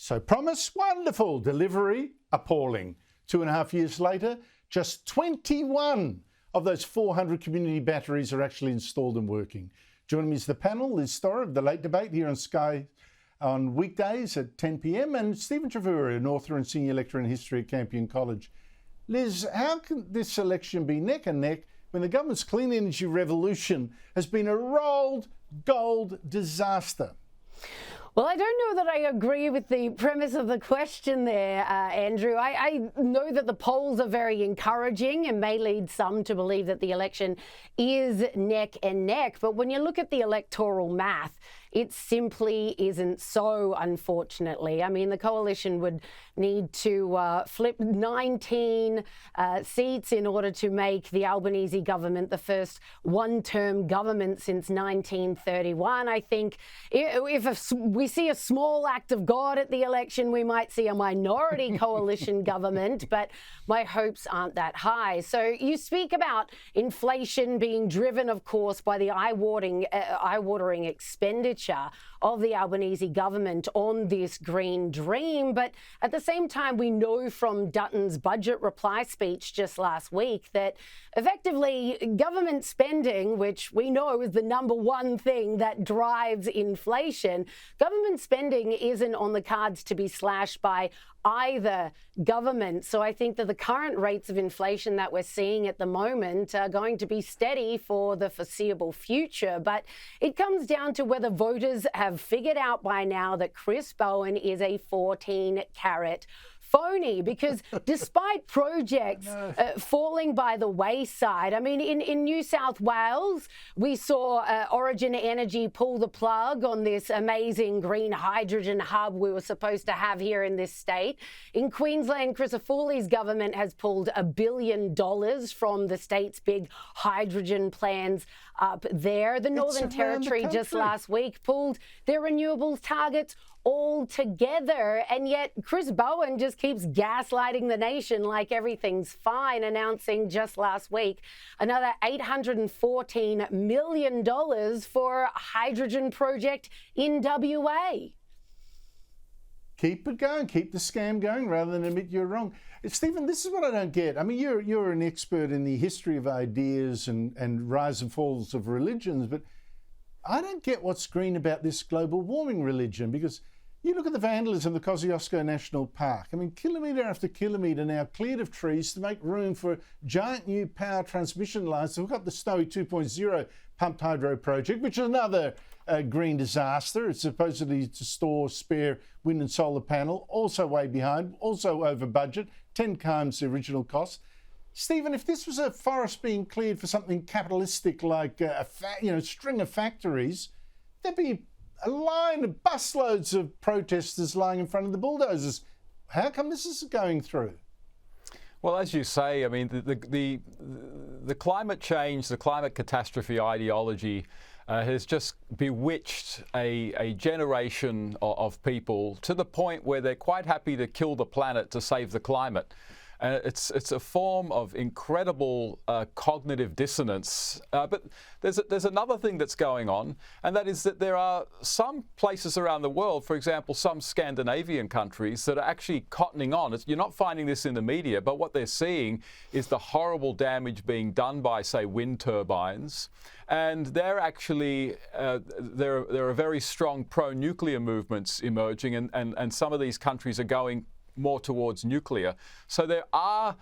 So promise, wonderful. Delivery, appalling. 2.5 years later, just 21 of those 400 community batteries are actually installed and working. Joining me is the panel, Liz Storer of The Late Debate here on Sky on weekdays at 10 p.m. and Stephen Trevura, an author and senior lecturer in history at Campion College. Liz, how can this election be neck and neck when the government's clean energy revolution has been a rolled gold disaster? Well, I don't know that I agree with the premise of the question there, Andrew. I know that the polls are very encouraging and may lead some to believe that the election is neck and neck. But when you look at the electoral math, it simply isn't so, unfortunately. I mean, the coalition would need to flip 19 seats in order to make the Albanese government the first one-term government since 1931. I think if we see a small act of God at the election, we might see a minority coalition government, but my hopes aren't that high. So you speak about inflation being driven, of course, by the eye-watering expenditure of the Albanese government on this green dream. But at the same time, we know from Dutton's budget reply speech just last week that effectively government spending, which we know is the number one thing that drives inflation, government spending isn't on the cards to be slashed by either government. So I think that the current rates of inflation that we're seeing at the moment are going to be steady for the foreseeable future. But it comes down to whether voters have figured out by now that Chris Bowen is a 14-carat phony, because despite projects falling by the wayside, I mean, in New South Wales, we saw Origin Energy pull the plug on this amazing green hydrogen hub we were supposed to have here in this state. In Queensland, Chris Foley's government has pulled $1 billion from the state's big hydrogen plans up there. The Northern Territory just last week pulled their renewables targets all together, and yet Chris Bowen just keeps gaslighting the nation like everything's fine, announcing just last week another $814 million for a hydrogen project in WA. Keep it going, keep the scam going rather than admit you're wrong. Stephen, this is what I don't get. I mean, you're an expert in the history of ideas and rise and falls of religions, but I don't get what's green about this global warming religion, because you look at the vandalism of the Kosciuszko National Park. I mean, kilometre after kilometre now cleared of trees to make room for giant new power transmission lines. So we've got the Snowy 2.0 pumped hydro project, which is another green disaster. It's supposedly to store spare wind and solar panel, also way behind, also over budget, 10 times the original cost. Stephen, if this was a forest being cleared for something capitalistic like a string of factories, there'd be a line of busloads of protesters lying in front of the bulldozers. How come this is going through? Well, as you say, I mean, the climate change, the climate catastrophe ideology has just bewitched a generation of people to the point where they're quite happy to kill the planet to save the climate. It's a form of incredible cognitive dissonance. But there's another thing that's going on, and that is that there are some places around the world, for example, some Scandinavian countries, that are actually cottoning on. You're not finding this in the media, but what they're seeing is the horrible damage being done by, say, wind turbines. And they're actually, there are very strong pro-nuclear movements emerging, and some of these countries are going more towards nuclear. So there are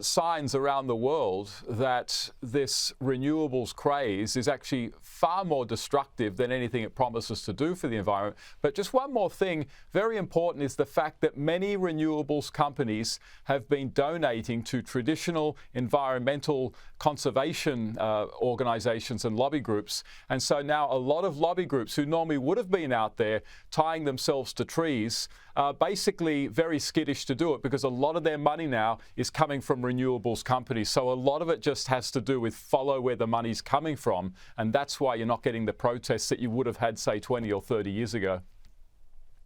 signs around the world that this renewables craze is actually far more destructive than anything it promises to do for the environment. But just one more thing, very important, is the fact that many renewables companies have been donating to traditional environmental conservation organizations and lobby groups. And so now a lot of lobby groups who normally would have been out there tying themselves to trees are basically very skittish to do it, because a lot of their money now is coming from renewables companies. So a lot of it just has to do with follow where the money's coming from. And that's why you're not getting the protests that you would have had, say, 20 or 30 years ago.